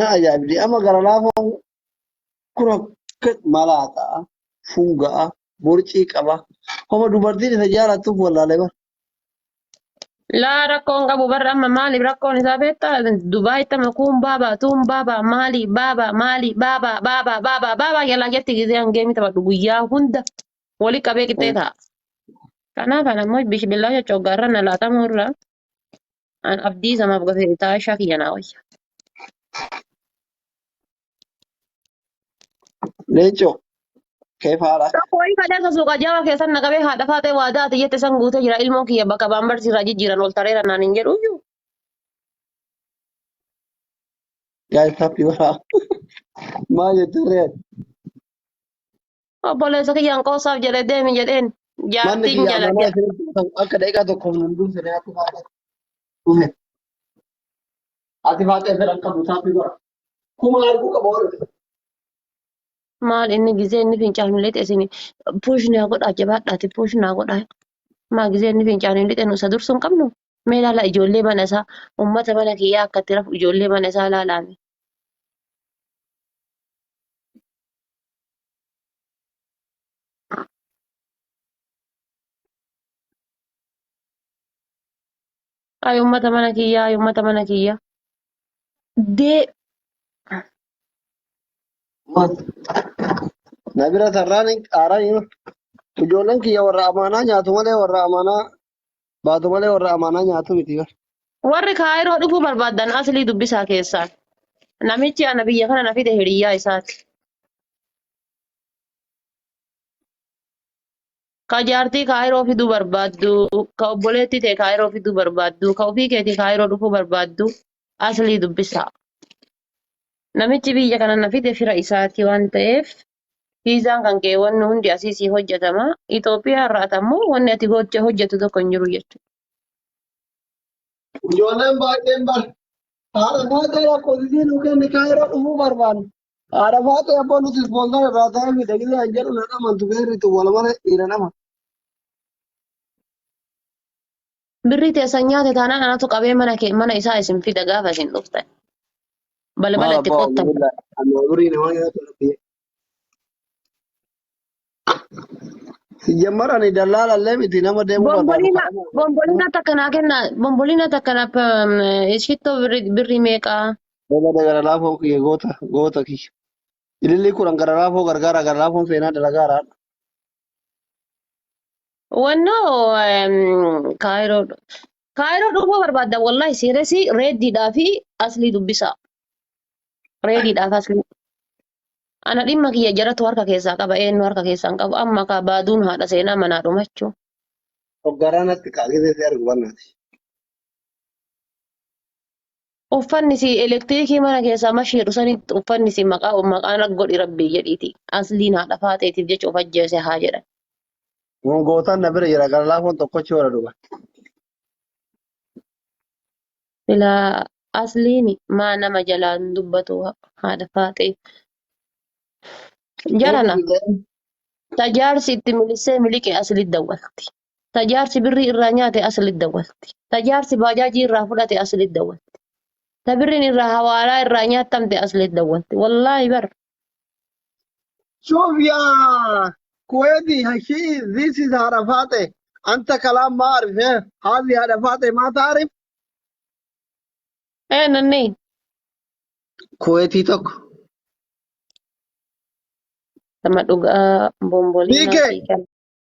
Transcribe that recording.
ajaa'ibdi amma gara laafaan kun akka malaataa funga'a borcii qaba homa dubartiin isa jaalattuuf wallaalee bara. لا ركون أبو برا أما مالي ركون إذا بيتا دبي تمكون بابا توم بابا مالي بابا مالي بابا بابا بابا بابا يلا جت كذي عن جيمي تبع دبيا هندا ولي كبير كتير كنا فانا مو بيش بالله يا شوغرنا لا تمر أن أبدي زما بقى في تاشا في جناوي Leencoo kee faadha. كوي كذا كسوق جاوا كيسان نكبي هذا فاتي وادا تيجي تسنغوت جرا ilmo kiyya bakka bambar sirraji jiran ol tareera naan hin jedhu iyyuu Yaa isaatti bara maal jettee re'een obboleessa kiyyaan qoosaaf jedhe deemi jedheen manni jaartiin kiyyaa jala manaa isinitti akka daqiiqaa tokkoof nun dursine ati faatee dhufe ati faatee fedhan qabu isaatti bara kuma arguu qaba oolu. maal inni gizee inni fincaan illee isin puush naa godhaa jabaadhaati puush naa godhaa maa gizee inni fincaan illee nu isa dursuu hin qabnu mee ilaala ijoollee mana isaa ummata mana kiyyaa akkatti rafu ijoollee mana isaa ilaalaame. Ay ummata mana kiyyaa ay ummata mana kiyyaa dee Na bira tarraan qaaraan ijoolleen kiyya warra amaanaa nyaatu malee warra amaanaa baatu malee warra amaanaa nyaatu miti bara. warri kaayiroo dhufuu barbaadan aslii dubbisaa keessaan namichi ana biyya kana na fide hiriyyaa isaati. Ka jaartii kaayiroo fiduu barbaaddu, ka obboleettii ta'e kaayiroo fiduu barbaaddu, ka ofii keetii kaayiroo dhufuu barbaaddu aslii dubbisaa. Namichi biyya kana na fide fira isaati waan ta'eef viizaan kan kee wanni hundi asii hojjetama. Itoophiyaa irraa ammoo wanni ati hojjettu tokko hin jiru jechuudha. Ijoolleen baay'een bara haadha faatee lakkoofsisiin yookiin kaayiroo dhufuu barbaadu. Haadha faatee abbaa nuti ispoonsara irraa ta'ee miidhagina hin jedhu na amantu beerritu wal malee dhiira nama. Birrii teessan nyaate taanaan anatu qabee mana isaa isin fida gaafa isin dhuftan. Balbala Maal itti abbaa qottan. umurii namaa nyaatu lakkee. Sijjammar ani dallaalallee miti nama deemuu barbaadu. Bombolina takka naa kenna. Bombolina takka na ishittoo birrii meeqaa? Dabada gara laafoo kiyya goota kiyya. Ilillii kudhan gara laafoo gargaara gara laafoon seenaa dalagaara. Wannoo kaayiroo dhufuu barbaadda wallahi siiresi reeddiidhaa fi aslii dubbisaa. Reediidhaaf aslii. Ana dhimma kiyya jaratu harka keessaa qaba eenyu harka keessaa hin qabu amma ka baaduun haadha seenaa manaa dhumachuu. Hoggaraanatti kaasisee si argu bannaati. Uffanni si elektiriikii mana keessaa mashiidhu sanitti uffanni si maqaan godhi rabbii jedhiiti. Asliin haadha faateetiif jecha of ajjeese haa jedhan. Gootaan na bira jira gara laafoon tokkochi wara dhuga. Silaa asliin maa nama jalaan dubbatu haadha faatee. Jarana tajaarsi itti milisee miliqe aslit dawwalti. Tajaarsi birrii irraa nyaate aslit dawwalti. Tajaarsi baajaajii irraa fudhate aslit dawwalti. Tabirriin irraa hawaalaa irraa nyaattamte aslit dawwalti. Wallaahi bar. شوف يا كويتي هالشيء this is عرفاتي أنت كلام ما أعرف إيه هذه عرفاتي ما تعرف Nanni كويتي توك sama dhugaa bomboliinaa بيكي fi kan.